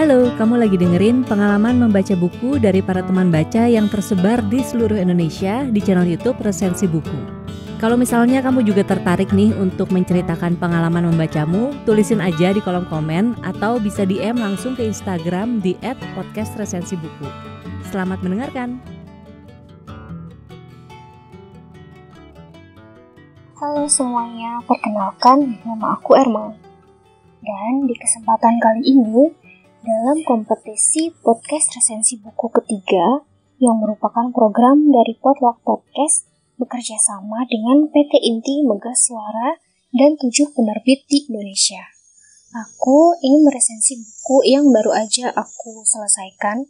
Halo, kamu lagi dengerin pengalaman membaca buku dari para teman baca yang tersebar di seluruh Indonesia di channel YouTube Resensi Buku. Kalau misalnya kamu juga tertarik nih untuk menceritakan pengalaman membacamu, tulisin aja di kolom komen atau bisa DM langsung ke Instagram di @podcastresensibuku. Selamat mendengarkan. Halo semuanya, perkenalkan nama aku Erma. Dan di kesempatan kali ini, dalam kompetisi podcast resensi buku ketiga yang merupakan program dari Potluck Podcast bekerja sama dengan PT Inti Megah Suara dan 7 penerbit di Indonesia. Aku ingin meresensi buku yang baru aja aku selesaikan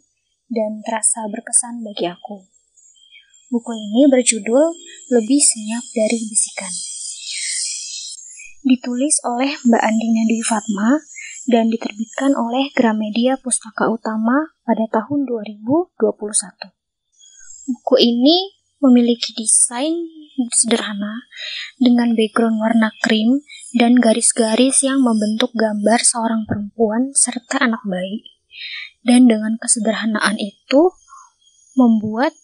dan terasa berkesan bagi aku. Buku ini berjudul Lebih Senyap dari Bisikan. Ditulis oleh Mbak Andina Dwi Fatma dan diterbitkan oleh Gramedia Pustaka Utama pada tahun 2021. Buku ini memiliki desain sederhana dengan background warna krim dan garis-garis yang membentuk gambar seorang perempuan serta anak bayi. Dan dengan kesederhanaan itu membuat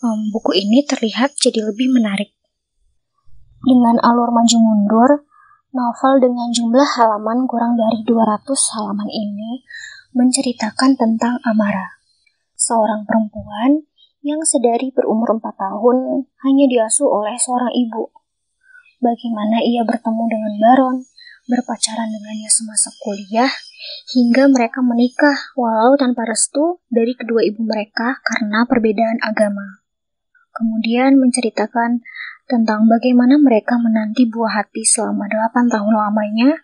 buku ini terlihat jadi lebih menarik. Dengan alur maju mundur, novel dengan jumlah halaman kurang dari 200 halaman ini menceritakan tentang Amara, seorang perempuan yang sedari berumur 4 tahun hanya diasuh oleh seorang ibu. Bagaimana ia bertemu dengan Baron, berpacaran dengannya semasa kuliah, hingga mereka menikah walau tanpa restu dari kedua ibu mereka karena perbedaan agama. Kemudian menceritakan tentang bagaimana mereka menanti buah hati selama 8 tahun lamanya,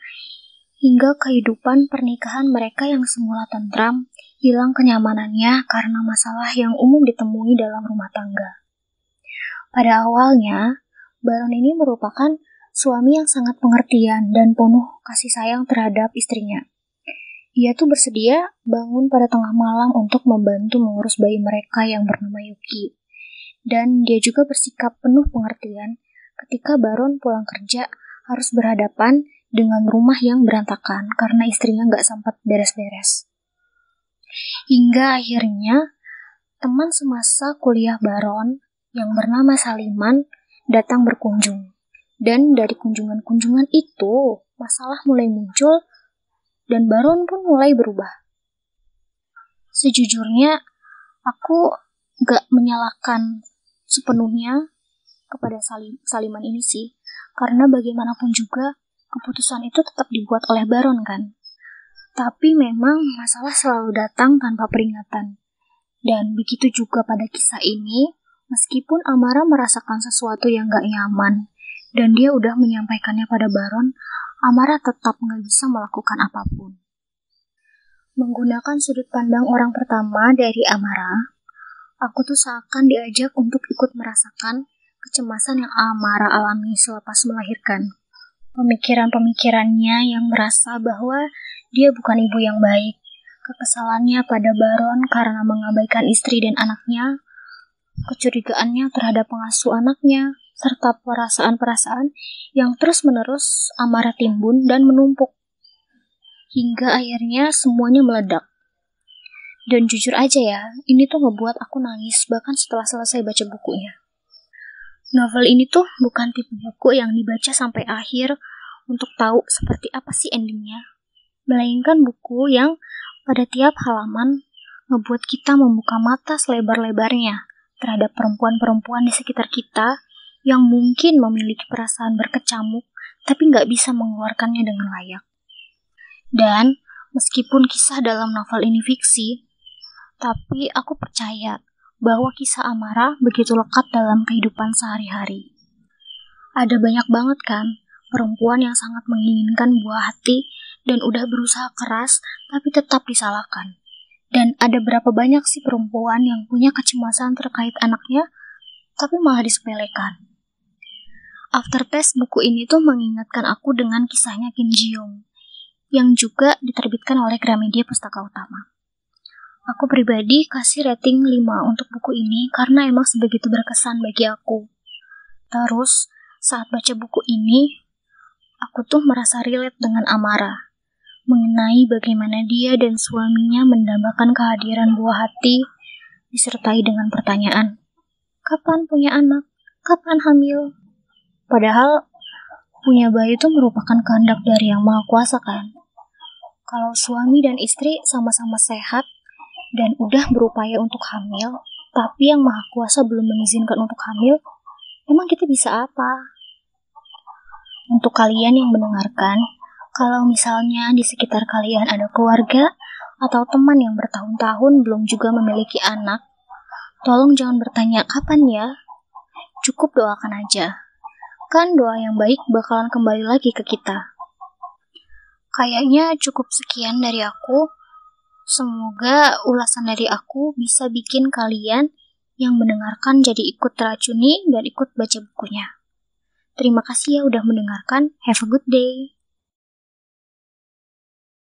hingga kehidupan pernikahan mereka yang semula tentram, hilang kenyamanannya karena masalah yang umum ditemui dalam rumah tangga. Pada awalnya, Baron ini merupakan suami yang sangat pengertian dan penuh kasih sayang terhadap istrinya. Ia tuh bersedia bangun pada tengah malam untuk membantu mengurus bayi mereka yang bernama Yuki. Dan dia juga bersikap penuh pengertian ketika Baron pulang kerja harus berhadapan dengan rumah yang berantakan karena istrinya nggak sempat beres-beres. Hingga akhirnya teman semasa kuliah Baron yang bernama Saliman datang berkunjung. Dan dari kunjungan-kunjungan itu, masalah mulai muncul dan Baron pun mulai berubah. Sejujurnya, aku nggak menyalahkan sepenuhnya kepada Saliman ini sih, karena bagaimanapun juga keputusan itu tetap dibuat oleh Baron kan. Tapi memang masalah selalu datang tanpa peringatan. Dan begitu juga pada kisah ini, meskipun Amara merasakan sesuatu yang gak nyaman dan dia udah menyampaikannya pada Baron, Amara tetap gak bisa melakukan apapun. Menggunakan sudut pandang orang pertama dari Amara, aku tuh seakan diajak untuk ikut merasakan kecemasan yang Amara alami selepas melahirkan. Pemikiran-pemikirannya yang merasa bahwa dia bukan ibu yang baik, kekesalannya pada Baron karena mengabaikan istri dan anaknya, kecurigaannya terhadap pengasuh anaknya, serta perasaan-perasaan yang terus-menerus Amara timbun dan menumpuk. Hingga akhirnya semuanya meledak. Dan jujur aja ya, ini tuh ngebuat aku nangis bahkan setelah selesai baca bukunya. Novel ini tuh bukan tipe buku yang dibaca sampai akhir untuk tahu seperti apa sih endingnya. Melainkan buku yang pada tiap halaman ngebuat kita membuka mata selebar-lebarnya terhadap perempuan-perempuan di sekitar kita yang mungkin memiliki perasaan berkecamuk tapi nggak bisa mengeluarkannya dengan layak. Dan meskipun kisah dalam novel ini fiksi, tapi aku percaya bahwa kisah Amara begitu lekat dalam kehidupan sehari-hari. Ada banyak banget kan perempuan yang sangat menginginkan buah hati dan udah berusaha keras tapi tetap disalahkan. Dan ada berapa banyak sih perempuan yang punya kecemasan terkait anaknya tapi malah disepelekan. Aftertaste buku ini tuh mengingatkan aku dengan kisahnya Kim Ji Young yang juga diterbitkan oleh Gramedia Pustaka Utama. Aku pribadi kasih rating 5 untuk buku ini karena emang sebegitu berkesan bagi aku. Terus, saat baca buku ini, aku tuh merasa relate dengan Amara. mengenai bagaimana dia dan suaminya mendambakan kehadiran buah hati, disertai dengan pertanyaan, kapan punya anak? Kapan hamil? Padahal punya bayi itu merupakan kehendak dari Yang Maha Kuasa kan? Kalau suami dan istri sama-sama sehat dan udah berupaya untuk hamil, tapi Yang Maha Kuasa belum mengizinkan untuk hamil, emang kita bisa apa? Untuk kalian yang mendengarkan, kalau misalnya di sekitar kalian ada keluarga atau teman yang bertahun-tahun belum juga memiliki anak, tolong jangan bertanya kapan ya, cukup doakan aja. Kan doa yang baik bakalan kembali lagi ke kita. Kayaknya cukup sekian dari aku. Semoga ulasan dari aku bisa bikin kalian yang mendengarkan jadi ikut teracuni dan ikut baca bukunya. Terima kasih ya udah mendengarkan. Have a good day.